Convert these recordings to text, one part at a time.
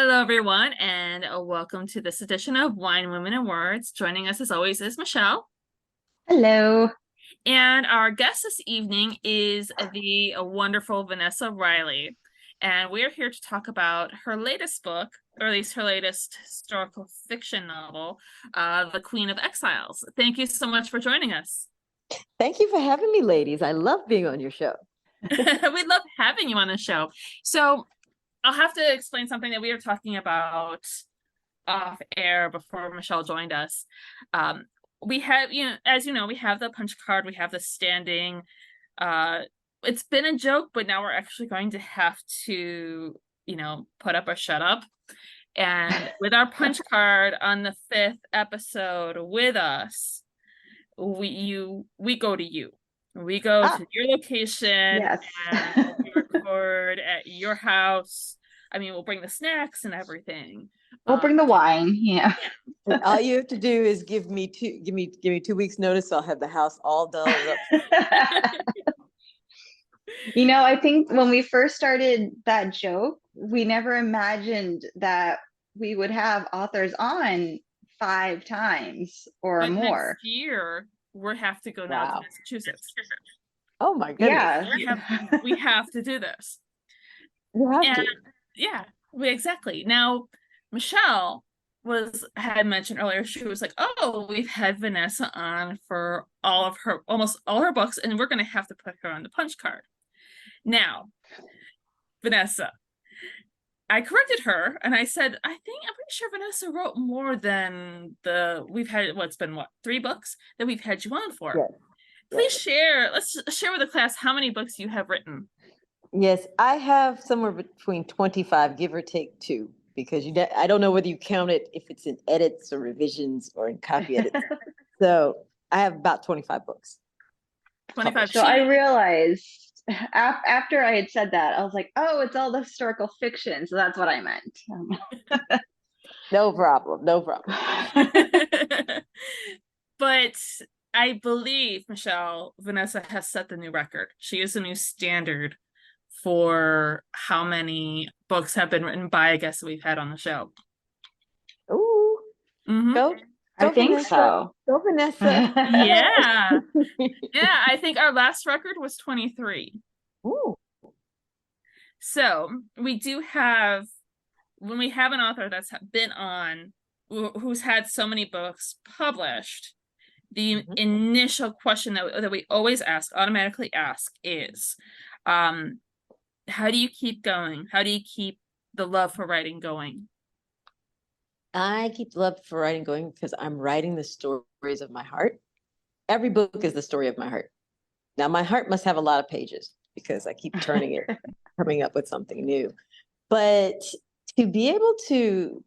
Hello, everyone, and welcome to this edition of Wine, Women, and Words. Joining us, as always, is Michelle. Hello. And our guest this evening is the wonderful Vanessa Riley. And we are here to talk about her latest book, or at least her latest historical fiction novel, The Queen of Exiles. Thank you so much for joining us. Thank you for having me, ladies. I love being on your show. We love having you on the show. So I'll have to explain something that we were talking about off air before Michelle joined us. We have, as you know, we have the punch card, we have the standing. It's been a joke, but now we're actually going to have to, put up or shut up. And with our punch card on the 5th episode with us, we go to you. We go to your location. Yes. And we record at your house. I mean, we'll bring the snacks and everything. We'll bring the wine. Yeah. All you have to do is give me 2 weeks notice. So I'll have the house all done up. I think when we first started that joke, we never imagined that we would have authors on 5 times or more. Next year, we'll have to go now to Massachusetts. Oh my goodness. Yeah. We have to do this. You have to. Yeah, exactly. Now, Michelle had mentioned earlier, she was like, oh, we've had Vanessa on for almost all her books, and we're going to have to put her on the punch card. Now, Vanessa, I corrected her and I said, I'm pretty sure Vanessa wrote more than we've had, 3 books that we've had you on for. Yes. Please let's share with the class how many books you have written. Yes, I have somewhere between 25, give or take 2, because I don't know whether you count it if it's in edits or revisions or in copy edits. So I have about 25 books. 25. So I realized after I had said that, I was like, oh, it's all the historical fiction. So that's what I meant. No problem. But I believe, Michelle, Vanessa has set the new record. She is a new standard for how many books have been written by a guest that we've had on the show. Ooh. Mm-hmm. Go I think Vanessa. so. Go Vanessa. Yeah. Yeah, I think our last record was 23. Ooh. So we do have, when we have an author that's been on, who's had so many books published, the initial question that we always automatically ask is, how do you keep going? How do you keep the love for writing going? I keep the love for writing going because I'm writing the stories of my heart. Every book is the story of my heart. Now, my heart must have a lot of pages because I keep turning it, coming up with something new. But to be able to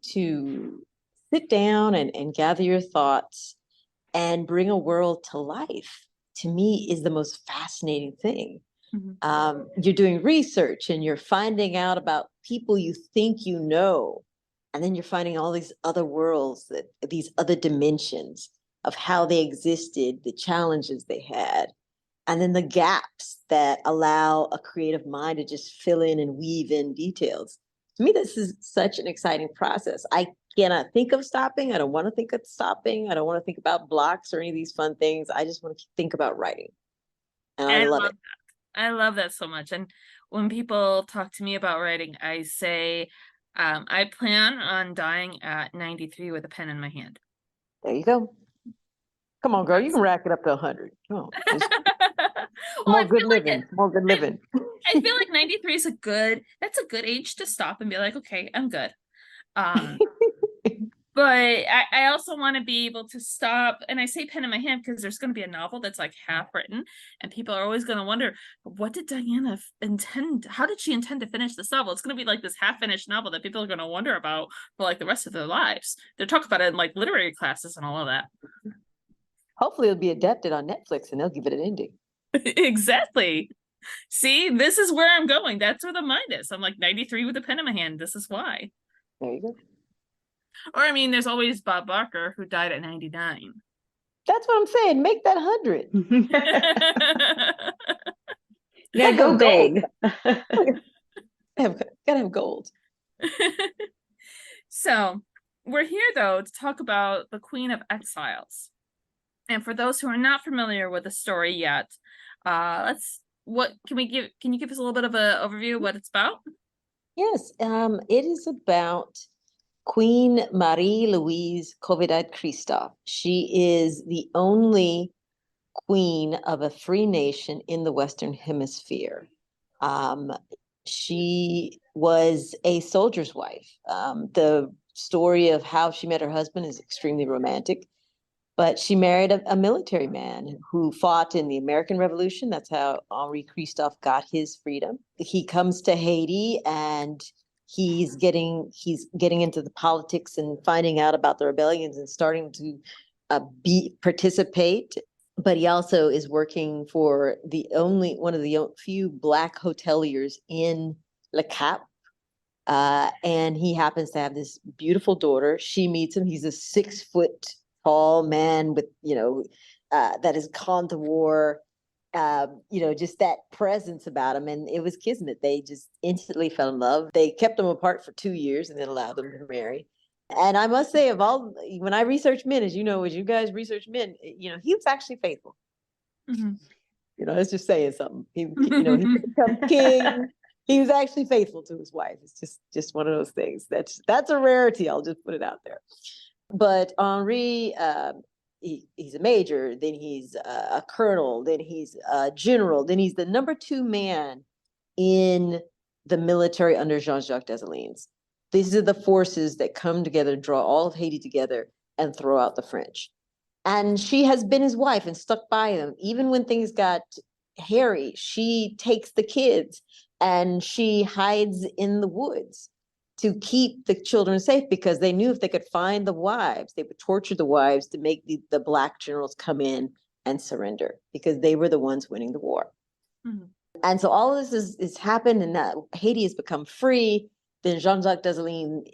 sit down and gather your thoughts and bring a world to life, to me, is the most fascinating thing. Mm-hmm. You're doing research and you're finding out about people you think you know. And then you're finding all these other worlds, these other dimensions of how they existed, the challenges they had, and then the gaps that allow a creative mind to just fill in and weave in details. To me, this is such an exciting process. I cannot think of stopping. I don't want to think of stopping. I don't want to think about blocks or any of these fun things. I just want to think about writing. And I love it. I love that so much. And when people talk to me about writing, I say, I plan on dying at 93 with a pen in my hand. There you go. Come on, girl. You can rack it up to 100. Come on. Well, more good living. I feel like 93 is that's a good age to stop and be like, okay, I'm good. But I also want to be able to stop, and I say pen in my hand because there's going to be a novel that's like half written, and people are always going to wonder, what did Diana intend? How did she intend to finish this novel? It's going to be like this half-finished novel that people are going to wonder about for like the rest of their lives. They're talking about it in like literary classes and all of that. Hopefully it'll be adapted on Netflix and they'll give it an ending. Exactly. See, this is where I'm going. That's where the mind is. I'm like 93 with a pen in my hand. This is why. There you go. Or, I mean, there's always Bob Barker, who died at 99. That's what I'm saying. Make that 100. Yeah, go big. Gotta have gold. So we're here though to talk about the Queen of Exiles. And for those who are not familiar with the story yet, can you give us a little bit of an overview of what it's about? Yes, it is about Queen Marie Louise Covidad Christoph. She is the only queen of a free nation in the Western Hemisphere. Um, she was a soldier's wife. The story of how she met her husband is extremely romantic, but she married a military man who fought in the American Revolution. That's how Henri Christophe got his freedom. He comes to Haiti and he's getting into the politics and finding out about the rebellions and starting to participate. But he also is working for one of the few Black hoteliers in Le Cap. And he happens to have this beautiful daughter. She meets him. He's a 6-foot tall man with, that has gone to war, just that presence about him. And it was kismet. They just instantly fell in love. They kept them apart for 2 years and then allowed them to marry. And I must say, when I research men, as you guys research men, he was actually faithful. Mm-hmm. It's just saying something. He become king. He was actually faithful to his wife. It's just one of those things. That's a rarity. I'll just put it out there. But Henri, he's a major, then he's a colonel, then he's a general, then he's the number 2 man in the military under Jean-Jacques Dessalines. These are the forces that come together, draw all of Haiti together, and throw out the French. And she has been his wife and stuck by him. Even when things got hairy, she takes the kids and she hides in the woods to keep the children safe, because they knew if they could find the wives, they would torture the wives to make the Black generals come in and surrender, because they were the ones winning the war. Mm-hmm. And so all of this is happened, and Haiti has become free. Then Jean-Jacques Dessalines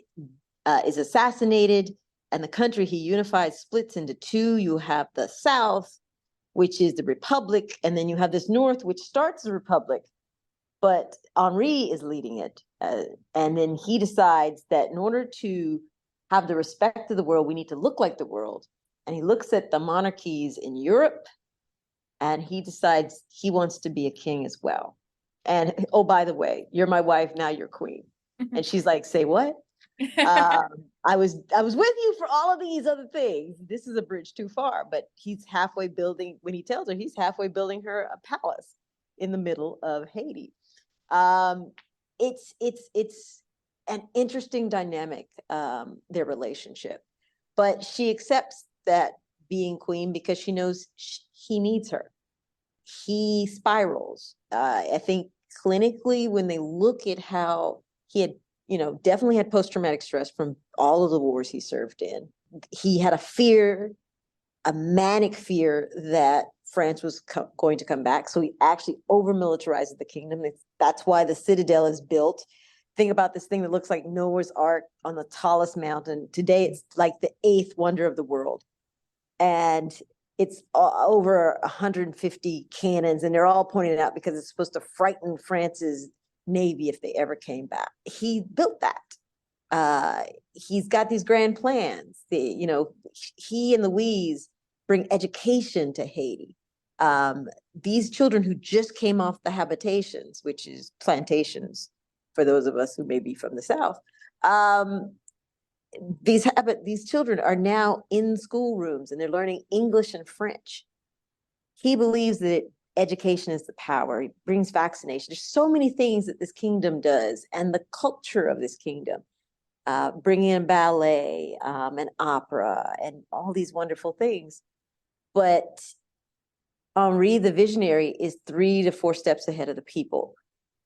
is assassinated, and the country he unifies splits into 2. You have the South, which is the Republic, and then you have this North, which starts as a Republic, but Henri is leading it. And then he decides that in order to have the respect of the world, we need to look like the world. And he looks at the monarchies in Europe, and he decides he wants to be a king as well. And, oh, by the way, you're my wife, now you're queen. And she's like, say what? I was with you for all of these other things. This is a bridge too far. But he's halfway building, when he tells her, he's halfway building her a palace in the middle of Haiti. It's an interesting dynamic, their relationship. But she accepts that being queen because she knows he needs her. He spirals. I think clinically, when they look at how he had, definitely had post-traumatic stress from all of the wars he served in. He had a manic fear that France was going to come back. So he actually over-militarized the kingdom. That's why the citadel is built. Think about this thing that looks like Noah's Ark on the tallest mountain. Today, it's like the 8th wonder of the world. And it's over 150 cannons, and they're all pointed out because it's supposed to frighten France's Navy if they ever came back. He built that. He's got these grand plans. He and Louise bring education to Haiti. These children who just came off the habitations, which is plantations for those of us who may be from the South, these children are now in schoolrooms and they're learning English and French. He believes that education is the power. He brings vaccination. There's so many things that this kingdom does, and the culture of this kingdom, bringing in ballet and opera and all these wonderful things. But Henri, the visionary, is 3 to 4 steps ahead of the people.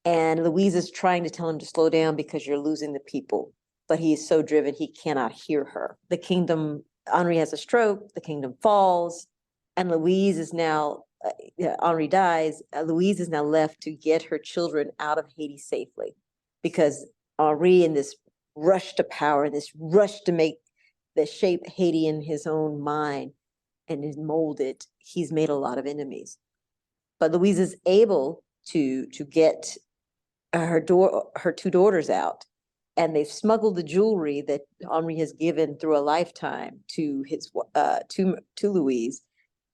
And Louise is trying to tell him to slow down because you're losing the people. But he is so driven, he cannot hear her. The kingdom, Henri has a stroke, the kingdom falls, and Louise is now, Henri dies, Louise is now left to get her children out of Haiti safely. Because Henri, in this rush to power, this rush to shape Haiti in his own mind and mold it, he's made a lot of enemies. But Louise is able to get her 2 daughters out. and they've smuggled the jewelry that Henri has given through a lifetime to his to Louise.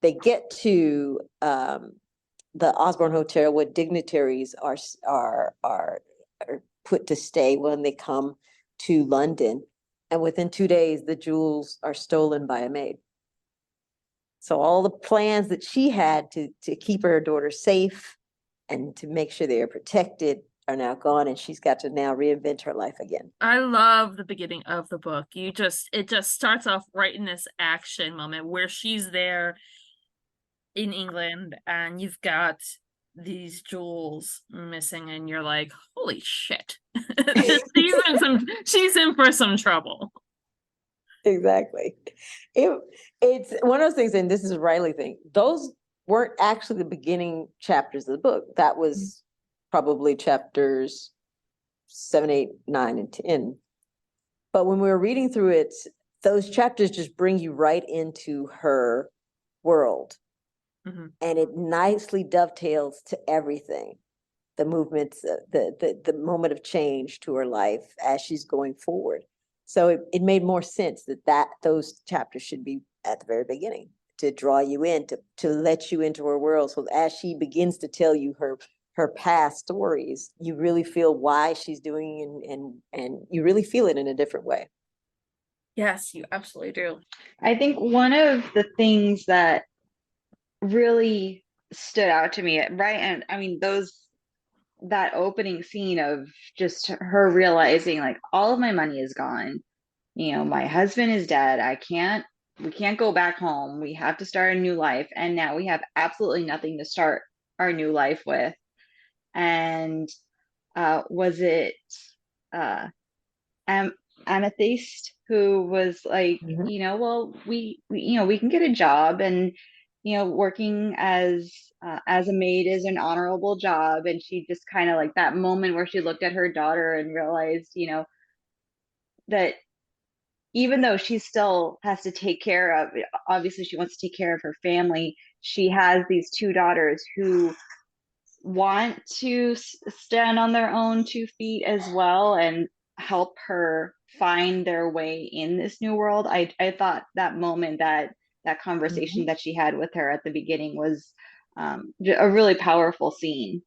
They get to the Osborne Hotel where dignitaries are put to stay when they come to London, and within 2 days the jewels are stolen by a maid. So all the plans that she had to keep her daughter safe and to make sure they are protected are now gone, and she's got to now reinvent her life again. I love the beginning of the book. It just starts off right in this action moment where she's there in England and you've got these jewels missing and you're like, holy shit. She's in for some trouble. Exactly. It's one of those things, and this is a Riley thing. Those weren't actually the beginning chapters of the book. That was probably chapters 7, 8, 9, and 10. But when we were reading through it, those chapters just bring you right into her world. Mm-hmm. And it nicely dovetails to everything. The movements, the moment of change to her life as she's going forward. So it made more sense that those chapters should be at the very beginning to draw you in, to let you into her world. So as she begins to tell you her past stories, you really feel why she's doing and you really feel it in a different way. Yes, you absolutely do. I think one of the things that really stood out to me, right? And I mean, that opening scene of just her realizing like all of my money is gone. You know, my husband is dead. We can't go back home. We have to start a new life. And now we have absolutely nothing to start our new life with. And was it Am Amethyst who was like, you know, well, we can get a job, and working as a maid is an honorable job. And she just kind of like that moment where she looked at her daughter and realized, that even though she still has to take care of, obviously she wants to take care of her family, she has these two daughters who want to stand on their own 2 feet as well and help her find their way in this new world. I thought that moment, that conversation that she had with her at the beginning was a really powerful scene.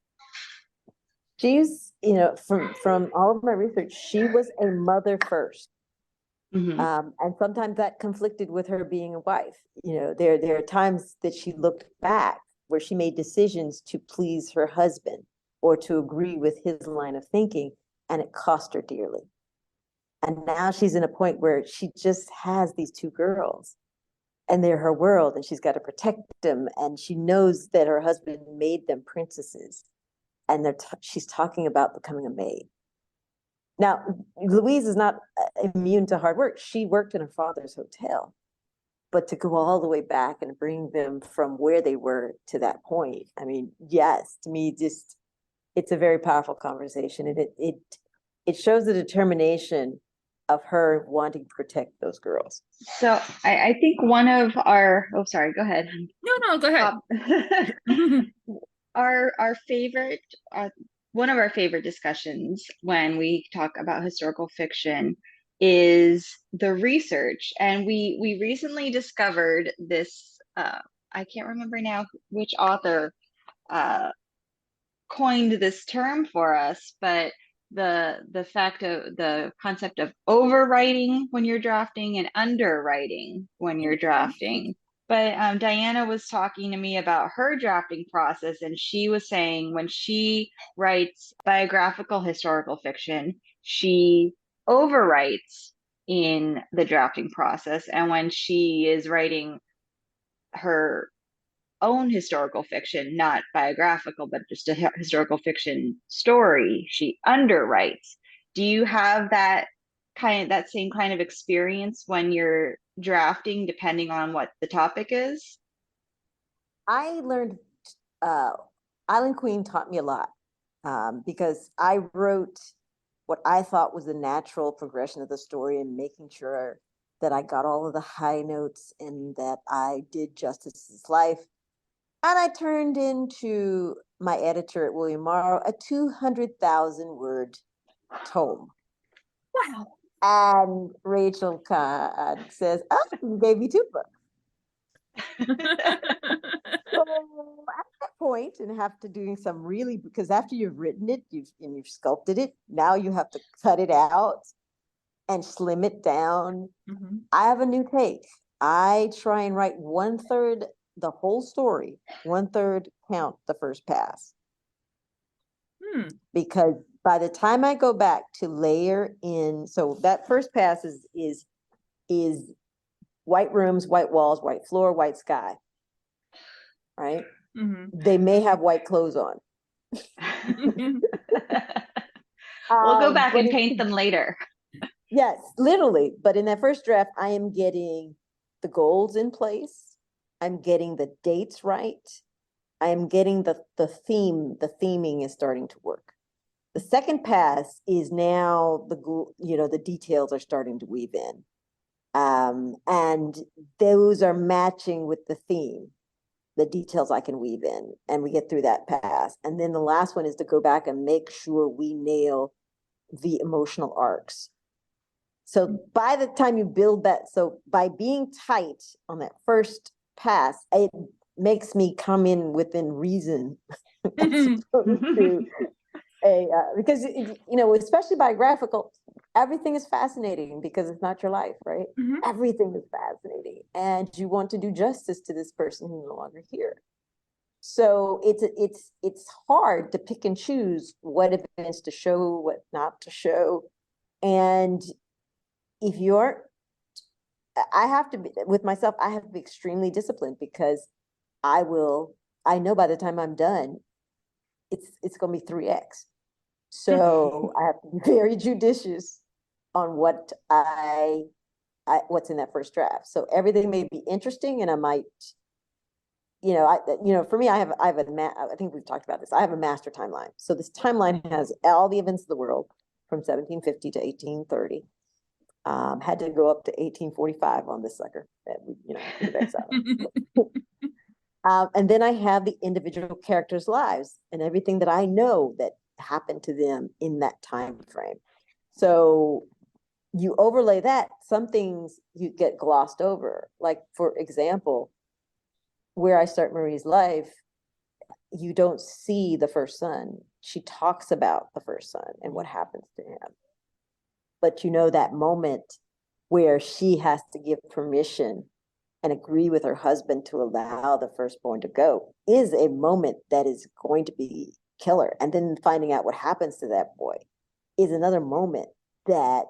She's, from all of my research, she was a mother first. Mm-hmm. And sometimes that conflicted with her being a wife. There are times that she looked back where she made decisions to please her husband or to agree with his line of thinking, and it cost her dearly. And now she's in a point where she just has these two girls and they're her world, and she's got to protect them. And she knows that her husband made them princesses, and she's talking about becoming a maid. Now, Louise is not immune to hard work. She worked in her father's hotel, but to go all the way back and bring them from where they were to that point, I mean, yes, to me, it's a very powerful conversation, and it shows the determination of her wanting to protect those girls. So I think one of our, oh, sorry, go ahead. No, go ahead. Our favorite, one of our favorite discussions when we talk about historical fiction is the research. And we recently discovered this, I can't remember now which author coined this term for us, but the concept of overwriting when you're drafting and underwriting when you're drafting. But Diana was talking to me about her drafting process, and she was saying when she writes biographical historical fiction, she overwrites in the drafting process. And when she is writing her own historical fiction, not biographical, but just a historical fiction story, she underwrites. Do you have that same kind of experience when you're drafting, depending on what the topic is? I learned Island Queen taught me a lot, because I wrote what I thought was the natural progression of the story and making sure that I got all of the high notes and that I did Justice's life. And I turned into my editor at William Morrow a 200,000 word tome. Wow. And Rachel says, "Oh, you gave me two books." So at that point, and after doing some really, because after you've written it, you've sculpted it, now you have to cut it out and slim it down. Mhm. I have a new take. I try and write 1/3 the whole story, 1/3 count the first pass. Hmm. Because by the time I go back to layer in, so that first pass is white rooms, white walls, white floor, white sky. Right? Mhm. They may have white clothes on. We'll go back But and it's- paint them later. Yes, literally. But in that first draft, I am getting the goals in place. I'm getting the dates right. I am getting the theme. The theming is starting to work. The second pass is now the details are starting to weave in, and those are matching with the theme. The details I can weave in, and we get through that pass. And then the last one is to go back and make sure we nail the emotional arcs. So by the time you build that, so by being tight on that first pass, it makes me come in within reason as opposed to because especially biographical, everything is fascinating because it's not your life, right? Mhm. Everything is fascinating, and you want to do justice to this person who's no longer here. So it's hard to pick and choose what events to show, what not to show, and if you're, I have to be with myself. I have to be extremely disciplined because I know by the time I'm done, it's going to be 3x. So I have to be very judicious on what what's in that first draft. So everything may be interesting, and I might, for me, I think we've talked about this. I have a master timeline. So this timeline has all the events of the world from 1750 to 1830. Had to go up to 1845 on this sucker that and then I have the individual characters' lives and everything that I know that happened to them in that time frame. So you overlay that, some things you get glossed over. Like, for example, where I start Marie's life, you don't see the first son. She talks about the first son and what happens to him. But that moment where she has to give permission and agree with her husband to allow the firstborn to go is a moment that is going to be killer. And then finding out what happens to that boy is another moment that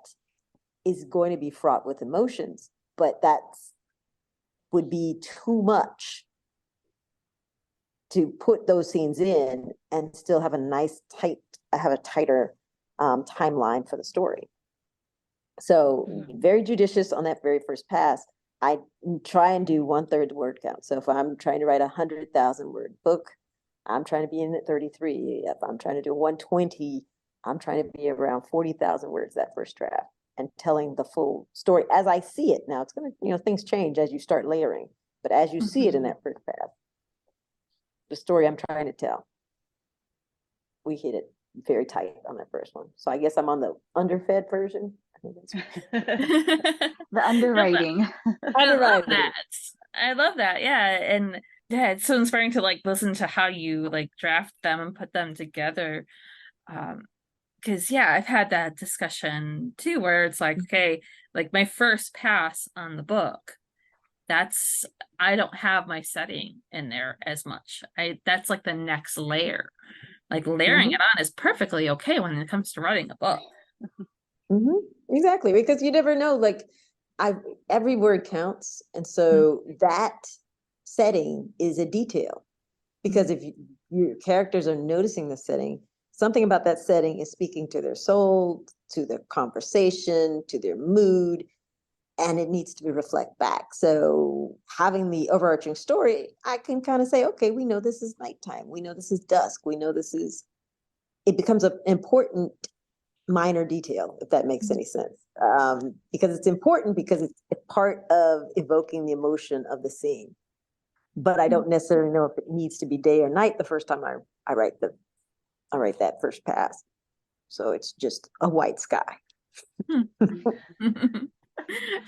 is going to be fraught with emotions, but that would be too much to put those scenes in and still have a tighter timeline for the story. So very judicious on that very first pass. I try and do 1/3 word count. So if I'm trying to write 100,000 word book, I'm trying to be in at 33. If I'm trying to do 120, I'm trying to be around 40,000 words that first draft and telling the full story as I see it. Now it's going to, things change as you start layering, but as you see it in that first pass, the story I'm trying to tell, we hit it very tight on that first one. So I guess I'm on the underfed version. I think The underwriting. I love that. I love that. Yeah. And yeah, it's so inspiring to listen to how you draft them and put them together. Because I've had that discussion too, where it's okay, my first pass on the book, I don't have my setting in there as much. That's the next layer. Layering it on is perfectly okay when it comes to writing a book. Exactly, because you never know. Every word counts, and so that setting is a detail. Because if your characters are noticing the setting, something about that setting is speaking to their soul, to their conversation, to their mood, and it needs to be reflect back. So having the overarching story, I can kind of say, okay, we know this is nighttime. We know this is dusk. We know it becomes an important minor detail, if that makes any sense. Because it's important because it's part of evoking the emotion of the scene. But I don't necessarily know if it needs to be day or night the first time I write that first pass. So it's just a white sky. I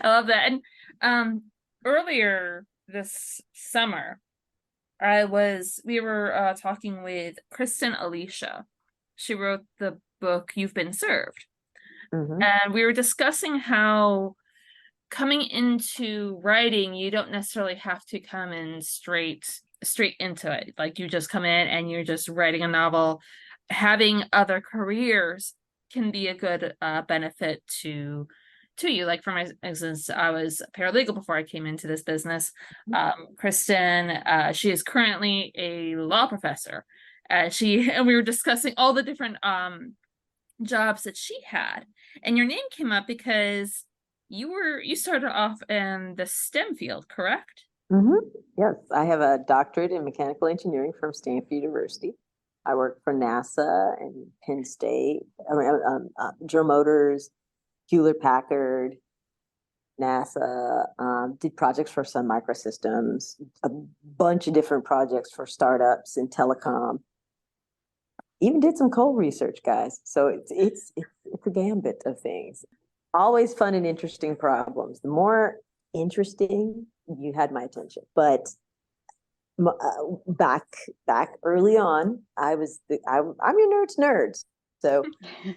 love that. And earlier this summer, we were talking with Kristen Alicia. She wrote the book You've Been Served. And we were discussing how coming into writing, you don't necessarily have to come in straight into it. Like you just come in and you're just writing a novel. Having other careers can be a good benefit to you. Like for my instance, I was paralegal before I came into this business. Kristen, she is currently a law professor. And we were discussing all the different jobs that she had, and your name came up because you started off in the STEM field, correct? Yes, I have a doctorate in mechanical engineering from Stanford University. I work for NASA and Penn State, General Motors, Hewlett Packard, NASA, did projects for Sun Microsystems, a bunch of different projects for startups in telecom. Even did some coal research, guys. So it's a gambit of things. Always fun and interesting problems. The more interesting, you had my attention. But back early on, I'm your nerd's nerd. So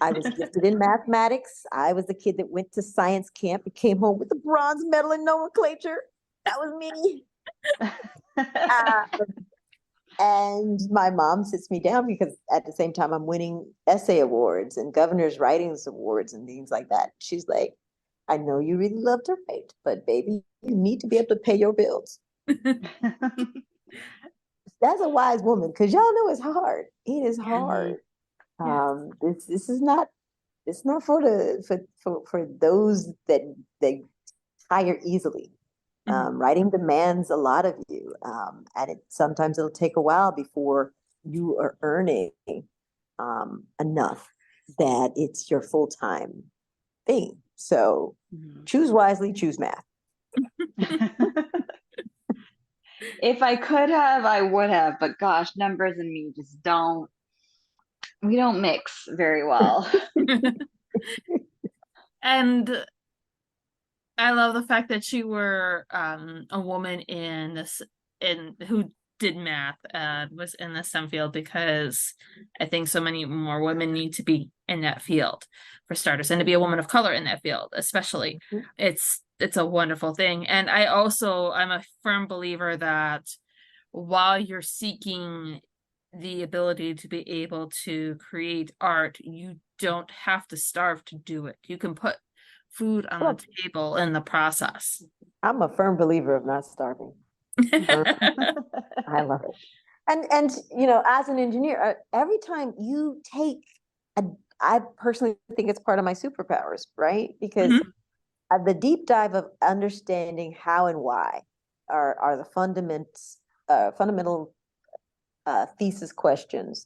I was gifted in mathematics. I was the kid that went to science camp and came home with a bronze medal in nomenclature. That was me. And my mom sits me down because at the same time I'm winning essay awards and governor's writings awards and things like that. She's like, I know you really love to write, but baby, you need to be able to pay your bills. That's a wise woman, because y'all know it's hard. It is hard. This is not, it's not for those that they tire easily. Writing demands a lot of you, and sometimes it'll take a while before you are earning enough that it's your full-time thing. So choose wisely, choose math. If I could have, I would have, but gosh, numbers and me just we don't mix very well. And I love the fact that you were a woman who did math, was in the STEM field, because I think so many more women need to be in that field, for starters, and to be a woman of color in that field, especially. It's a wonderful thing. And I'm a firm believer that while you're seeking the ability to be able to create art, you don't have to starve to do it. You can put food on the table in the process. I'm a firm believer of not starving. I love it. And as an engineer, every time you take I personally think it's part of my superpowers, right? Because the deep dive of understanding how and why are the fundamental thesis questions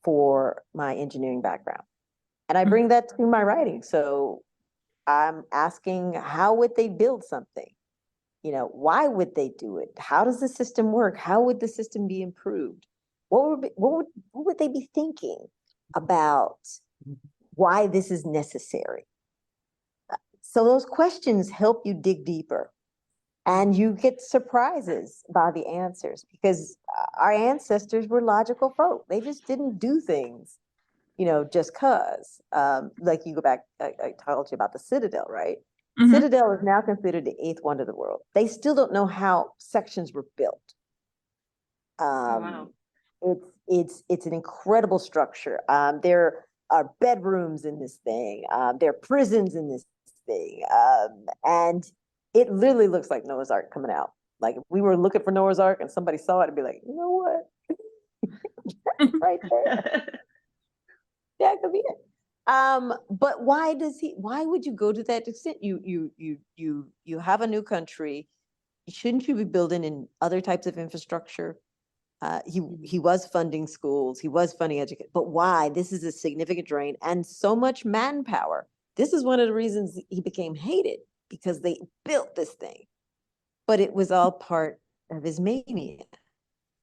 for my engineering background. And I bring that to my writing. So I'm asking, how would they build something? Why would they do it? How does the system work? How would the system be improved? What would they be thinking about why this is necessary? So those questions help you dig deeper, and you get surprises by the answers, because our ancestors were logical folk. They just didn't do things, just cause. Like you go back, I told you about the Citadel, right? Citadel is now considered the 8th wonder of the world. They still don't know how sections were built. Wow. It's an incredible structure. There are bedrooms in this thing. There are prisons in this thing. And it literally looks like Noah's Ark coming out. Like if we were looking for Noah's Ark and somebody saw it and be like, you know what? Right there. That could be it. But why would you go to that extent? You have a new country. Shouldn't you be building in other types of infrastructure? He was funding schools, he was funding education, but why? This is a significant drain and so much manpower. This is one of the reasons he became hated, because they built this thing. But it was all part of his mania.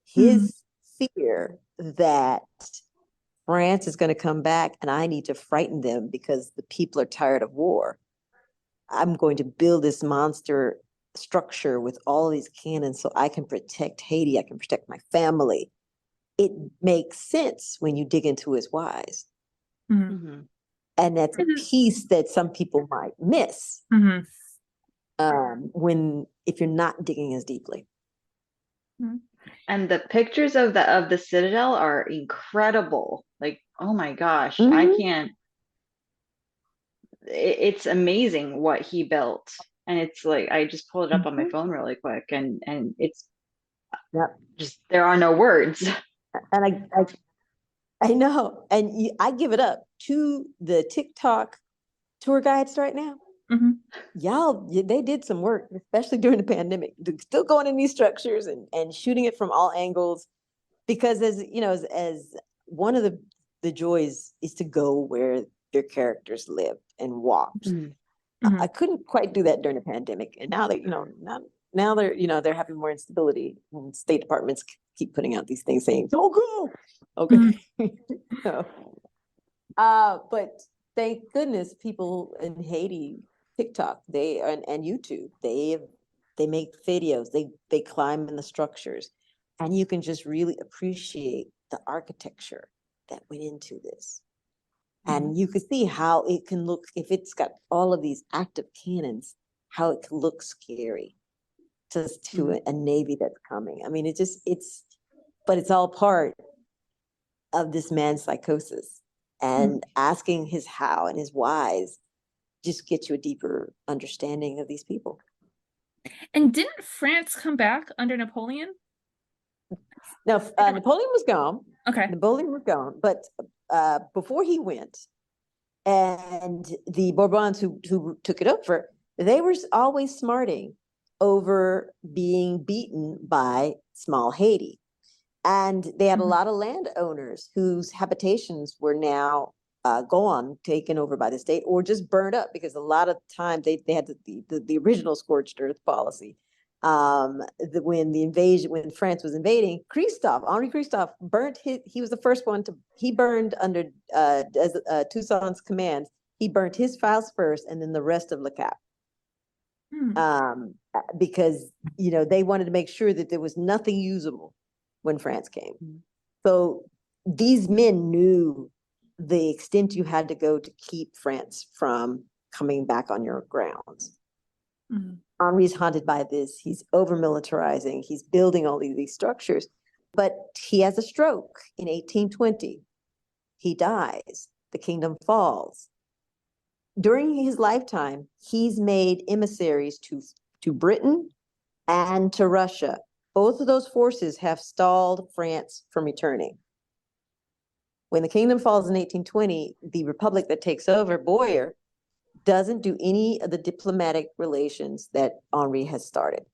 His fear that France is going to come back and I need to frighten them because the people are tired of war. I'm going to build this monster structure with all these cannons so I can protect Haiti. I can protect my family. It makes sense when you dig into his whys. Mhm. Mhm. And that's a piece that some people might miss Mhm. if you're not digging as deeply. And the pictures of the Citadel are incredible. Like, oh my gosh, I Mhm. can't. It's amazing what he built, and it's like I just pulled it up on my Mhm. phone really quick, and it's Yep. just there are no words. And I know, and I give it up to the TikTok tour guides right now. Mhm. They did some work, especially during the pandemic. They're still going in these structures and shooting it from all angles, because as you know, as one of the joys is to go where their characters lived and walked. Mhm. I couldn't quite do that during the pandemic, and now that now they're having more instability, and state departments keep putting out these things saying don't go. Okay. So, but thank goodness people in Haiti, TikTok, and YouTube, they make videos, they climb in the structures, and you can just really appreciate the architecture that went into this. And you could see how it can look if it's got all of these active cannons, how it can look scary to a navy that's coming. I mean, but it's all part of this man's psychosis, and asking his how and his whys just gets you a deeper understanding of these people. And didn't France come back under Napoleon? Now, Napoleon was gone. Okay. Napoleon was gone, but before he went, and the Bourbons who took it over, they were always smarting over being beaten by small Haiti. And they had a lot of landowners whose habitations were now gone, taken over by the state, or just burned up, because a lot of times they had the original scorched earth policy. When France was invading, Henri Christophe he was the first one he burned under Toussaint's command. He burnt his files first, and then the rest of Le Cap. Because they wanted to make sure that there was nothing usable when France came. So these men knew the extent you had to go to keep France from coming back on your grounds. Henri's haunted by this. He's over militarizing. He's building all these structures, but he has a stroke in 1820. He dies. The kingdom falls. During his lifetime, he's made emissaries to Britain and to Russia. Both of those forces have stalled France from returning. When the kingdom falls in 1820, the republic that takes over, Boyer, doesn't do any of the diplomatic relations that Henri has started.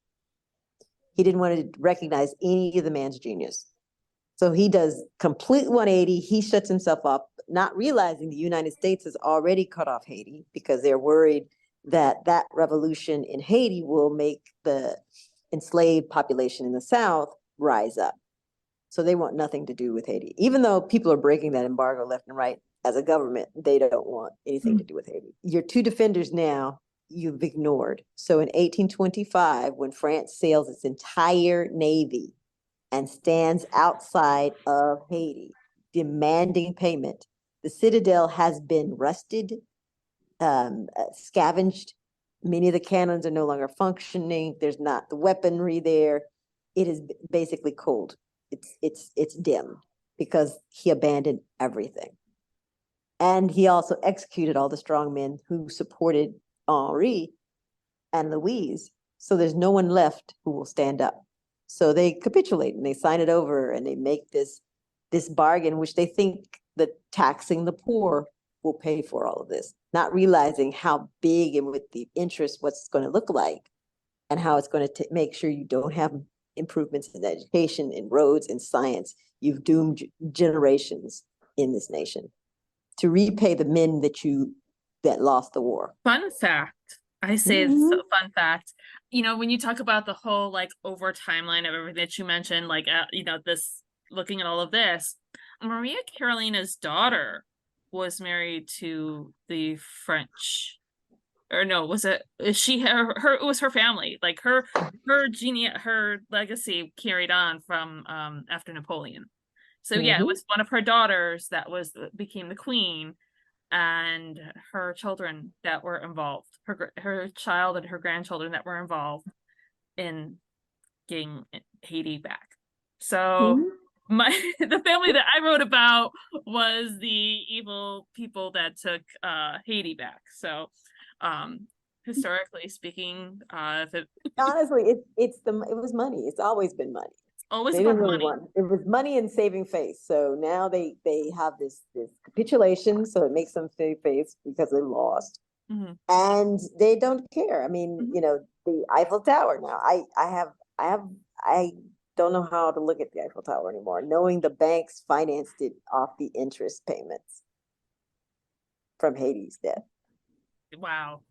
He didn't want to recognize any of the man's genius. So he does complete 180. He shuts himself up, not realizing the United States has already cut off Haiti, because they're worried that revolution in Haiti will make the enslaved population in the South rise up. So they want nothing to do with Haiti. Even though people are breaking that embargo left and right, as a government, they don't want anything to do with Haiti. Your two defenders now, you've ignored. So in 1825, when France sails its entire navy and stands outside of Haiti, demanding payment, the citadel has been rusted, scavenged. Many of the cannons are no longer functioning. There's not the weaponry there. It is basically cold. It's dim, because he abandoned everything. And he also executed all the strong men who supported Henri and Louise. So there's no one left who will stand up. So they capitulate and they sign it over, and they make this bargain, which they think that taxing the poor will pay for all of this, not realizing how big and with the interest what's it's going to look like, and how it's going to make sure you don't have improvements in education, in roads, in science. You've doomed generations in this nation to repay the men that lost the war. Fun fact. I say it's a fun fact. When you talk about the whole over timeline of everything that you mentioned, this looking at all of this, Maria Carolina's daughter was married to the French, or no, was it? Is she her? It was her family, like her legacy carried on from after Napoleon. So yeah, it was one of her daughters that became the queen, and her children that were involved, her child and her grandchildren that were involved in getting Haiti back. So my the family that I wrote about was the evil people that took Haiti back. So historically speaking, if it Honestly, it was money. It's always been money. always They about didn't really money. want it was money and saving face. So now they have this capitulation, so it makes them save face because they lost. And they don't care. I mean, you know, the Eiffel Tower now. I don't know how to look at the Eiffel Tower anymore, knowing the banks financed it off the interest payments from Haiti's death. Wow.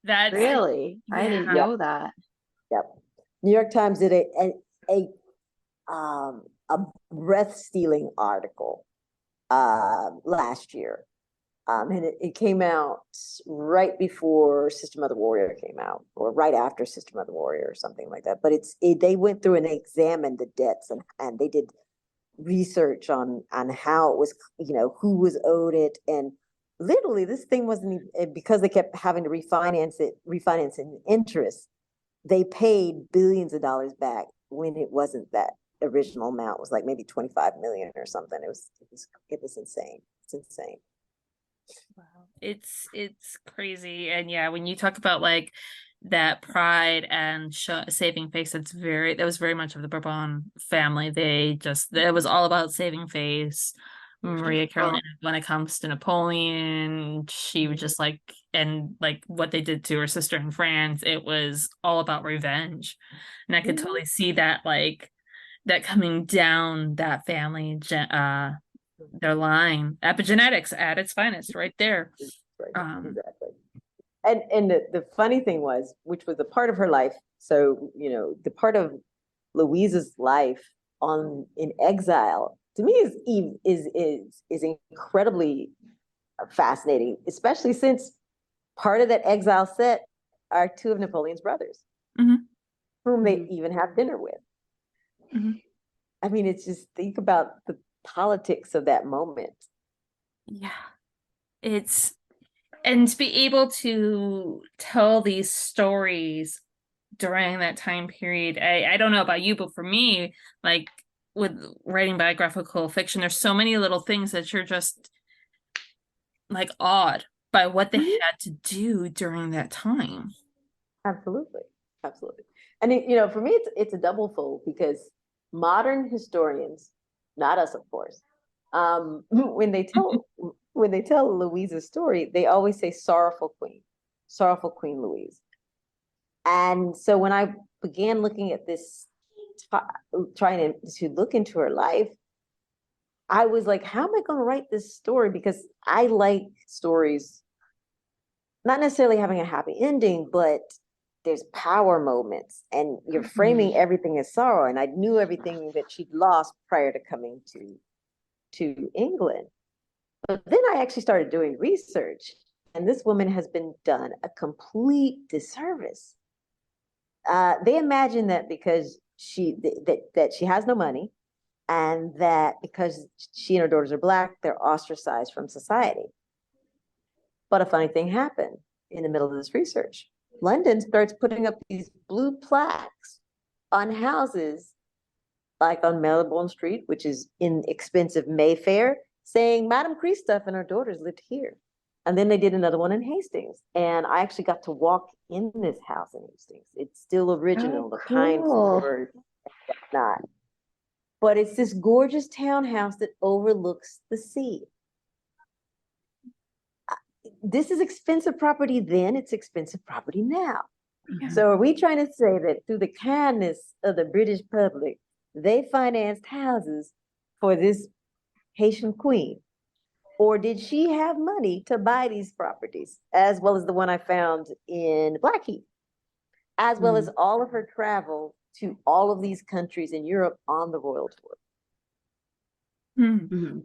That's Really? I didn't yeah. know that. Yep. New York Times did a breath-stealing article last year. And it came out right before System of the Warrior came out, or right after System of the Warrior, or something like that. But they went through and examined the debts, and they did research on how it was, you know, who was owed it, and literally this thing wasn't even, because they kept having to refinancing interest. They paid billions of dollars back when it wasn't that original amount. It was like maybe 25 million or something. It was insane. It's insane. Wow. It's crazy. And yeah, when you talk about like that pride and saving face, that was very much of the Bourbon family. It was all about saving face. Maria Carolina, when it comes to Napoleon, she was just like, and like what they did to her sister in France, it was all about revenge. And I could totally see that, like, that coming down that family, their line. Epigenetics at its finest, right there. Right, exactly. And the funny thing was, which was a part of her life. So, you know, the part of Louise's life in exile, to me, is incredibly fascinating, especially since part of that exile set are two of Napoleon's brothers, whom they even have dinner with. I mean, it's just, think about the politics of that moment. Yeah. And to be able to tell these stories during that time period, I don't know about you, but for me, like with writing biographical fiction, there's so many little things that you're just like awed by what they had to do during that time. Absolutely. And you know, for me, it's a double fold, because modern historians, not us, of course, when they tell Louise's story, they always say sorrowful Queen Louise. And so when I began looking at this, trying to look into her life, I was like, how am I going to write this story? Because I like stories not necessarily having a happy ending, but there's power moments, and you're framing everything as sorrow. And I knew everything that she'd lost prior to coming to England. But then I actually started doing research, and this woman has been done a complete disservice. They imagine that because that she has no money, and that because she and her daughters are Black, they're ostracized from society. But a funny thing happened in the middle of this research. London starts putting up these blue plaques on houses, like on Melbourne Street, which is in expensive Mayfair, saying Madame Christophe and her daughters lived here. And then they did another one in Hastings. And I actually got to walk in this house in Hastings. It's still original, the pine floors, not. But it's this gorgeous townhouse that overlooks the sea. This is expensive property then, it's expensive property now. So are we trying to say that through the kindness of the British public, they financed houses for this Haitian queen? Or did she have money to buy these properties, as well as the one I found in Blackheath, as well as all of her travel to all of these countries in Europe on the royal tour? Hmm. Mhm.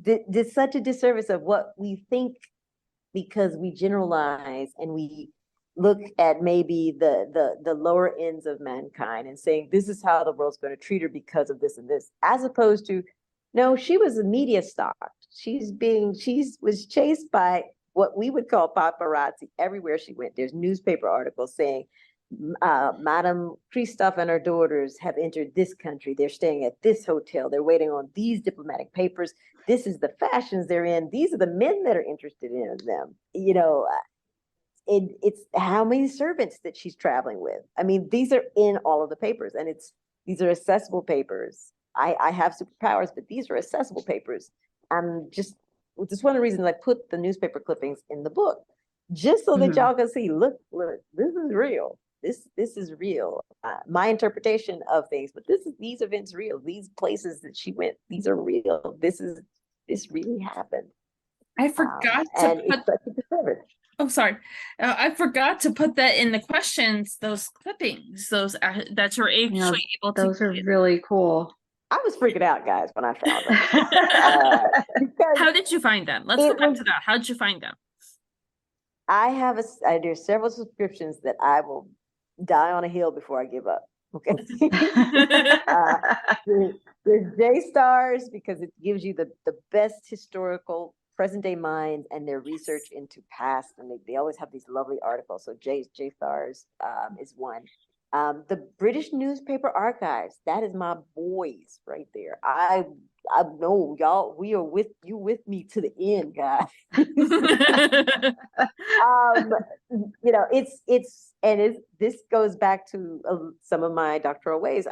Did such a disservice of what we think, because we generalize and we look at maybe the lower ends of mankind and saying this is how the world's going to treat her because of this and this, as opposed to, no, she was a media star. She was chased by what we would call paparazzi everywhere she went. There's newspaper articles saying Madame Christophe and her daughters have entered this country. They're staying at this hotel. They're waiting on these diplomatic papers. This is the fashions they're in. These are the men that are interested in them. You know, it's how many servants that she's traveling with. I mean, these are in all of the papers, and these are accessible papers. I have superpowers, but these are accessible papers. Just one of the reasons I put the newspaper clippings in the book, just so that y'all can see, look, this is real. This is real. My interpretation of things, but these events real. These places that she went, these are real. This really happened. I forgot and to it's put. such a disservice. Oh, sorry. I forgot to put that in the questions. Those clippings, those that you're actually able to. Those are really cool. I was freaking out, guys, when I found them. How did you find them? Let's go back to that. How did you find them? There's several subscriptions that I will die on a hill before I give up. Okay. There's J-Stars, because it gives you the best historical present day minds and their research into past, and they always have these lovely articles. So J-Stars is one. The British Newspaper Archives, that is my boys right there. I know y'all, we are with me to the end, guys. You know, this goes back to some of my doctoral ways.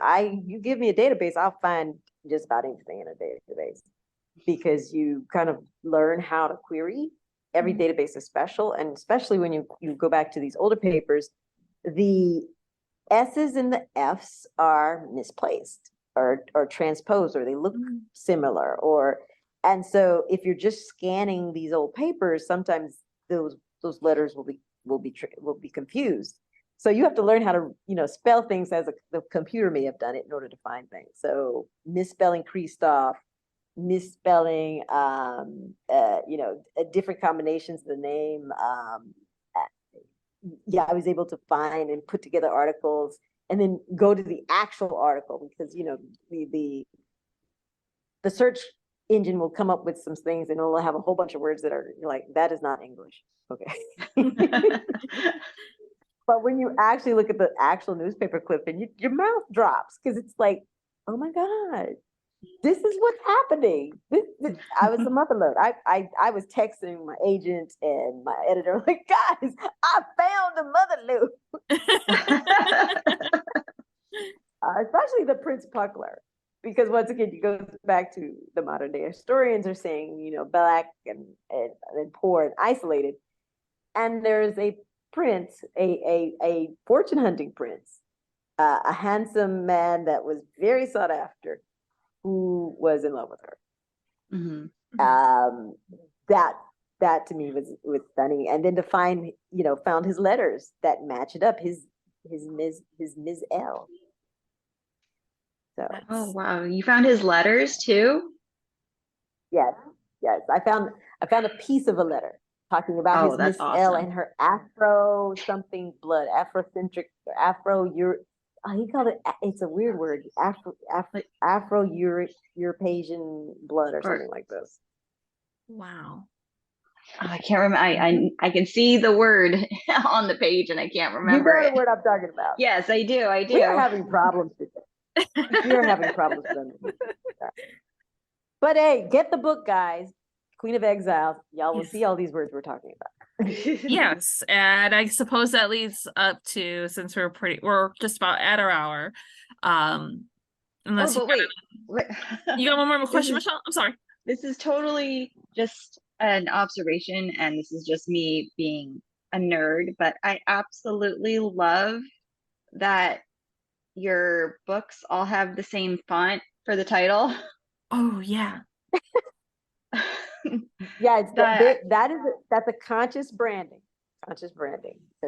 You give me a database, I'll find just about anything in a database, because you kind of learn how to query. Every database is special, and especially when you go back to these older papers, the S's and the F's are misplaced or transposed, or they look similar, and so if you're just scanning these old papers, sometimes those letters will be confused. So you have to learn how to spell things as the computer may have done it in order to find things. So misspelling Christophe, misspelling different combinations of the name. I was able to find and put together articles, and then go to the actual article, because the search engine will come up with some things, and it'll have a whole bunch of words that are like, that is not English. Okay. But when you actually look at the actual newspaper clip, and your mouth drops, because it's like, oh my God, this is what's happening. I was a mother load. I was texting my agent and my editor, like, guys, I found a mother load. Especially the Prince Puckler, because once again, it goes back to the modern day historians are saying, black and poor and isolated. And there's a prince, a fortune hunting prince, a handsome man that was very sought after, who was in love with her. That to me was stunning. And then to find, found his letters that match it up, his Ms. L. So. Oh wow, you found his letters too? Yes. I found a piece of a letter talking about his Miss awesome. L and her Afro something blood, Afrocentric, he called it, it's a weird word, Afro-Eurasian blood or something like this. Wow. I can't remember. I can see the word on the page, and I can't remember. You know the word I'm talking about. Yes, I do. We are having problems today. We are having problems with them. But hey, get the book, guys. Queen of Exiles. Y'all will see all these words we're talking about. Yes, and I suppose that leads up to, since we're just about at our hour. Unless wait. You got one more question, Michelle? I'm sorry. This is totally just an observation, and this is just me being a nerd, but I absolutely love that your books all have the same font for the title. Oh yeah. Yeah, that's a conscious branding that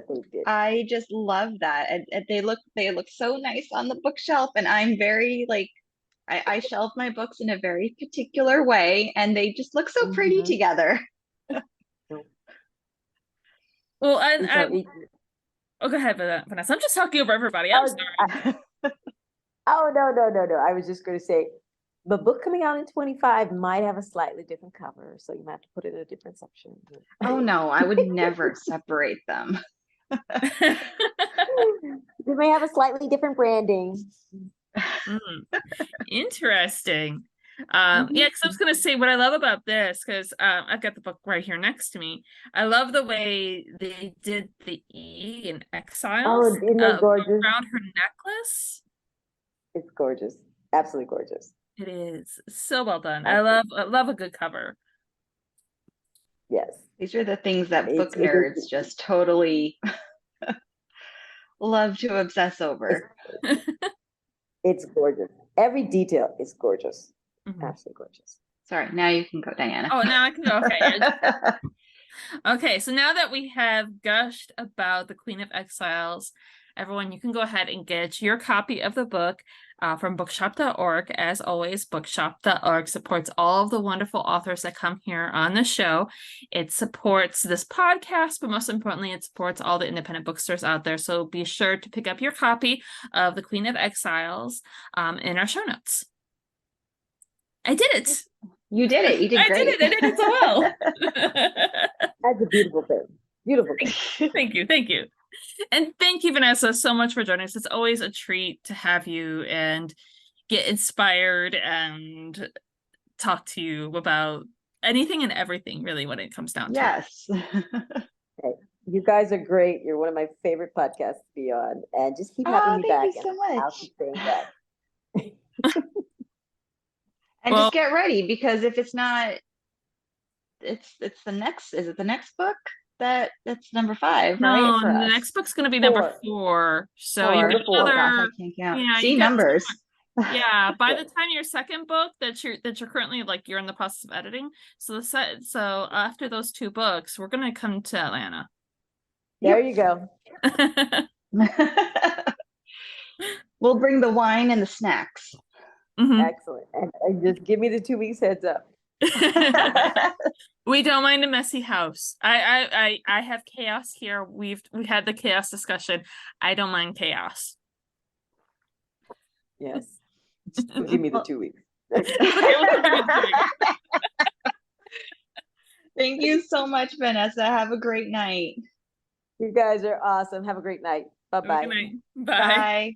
they did. I just love that. And they look so nice on the bookshelf, and I'm very I shelve my books in a very particular way, and they just look so pretty Mhm. together. Well, and Each one- each- oh, go ahead, Vanessa. I'm just talking over everybody. I'm Oh, sorry. oh, no. I was just going to say, the book coming out in 25 might have a slightly different cover, so you might have to put it in a different section. Oh no, I would never separate them. They may have a slightly different branding. Interesting. Mhm. Yeah, because I was gonna say what I love about this, because I've got the book right here next to me. I love the way they did the E in Exiles Isn't that gorgeous? around her necklace. It's gorgeous. Absolutely gorgeous. It is so well done. Absolutely. I love a good cover. Yes. These are the things that book It nerds just totally love to obsess over. It's gorgeous. Every detail is gorgeous. Mhm. Absolutely gorgeous. Sorry, now you can go, Diana. Oh, now I can go. Okay. Okay, so now that we have gushed about the Queen of Exiles, everyone, you can go ahead and get your copy of the book from bookshop.org. As always, bookshop.org supports all of the wonderful authors that come here on the show. It supports this podcast, but most importantly, it supports all the independent bookstores out there. So be sure to pick up your copy of The Queen of Exiles in our show notes. I did it. You did it. You did great. I did it so well. That's a beautiful thing. Beautiful thing. Thank you. And thank you, Vanessa, so much for joining us. It's always a treat to have you and get inspired and talk to you about anything and everything, really, when it comes down to it. Yes. Hey, you guys are great. You're one of my favorite podcasts to be on. And just keep having me back. Thank you so I'll much. keep saying that. And Well- just get ready, because if it's not, it's the next, is it the next book that's number 5, right? No, For the us? next book's going to be number 4. 4. So 4. you're Number 4. Oh gosh, I another, can't count. yeah, See you got numbers. yeah, by Yeah. the time your second book that you're currently like you're in the process of editing, so so after those 2 books, we're gonna come to Atlanta. There you go. We'll bring the wine and the snacks. Mhm. Excellent. And just give me the 2 weeks heads up. We don't mind a messy house. I have chaos here. We had the chaos discussion. I don't mind chaos. Yes. Just give me the 2 weeks. Okay, we'll give you the 2 weeks. Thank you so much, Vanessa. Have a great night. You guys are awesome. Have a great night. Have a Bye-bye. good night. Bye. Bye.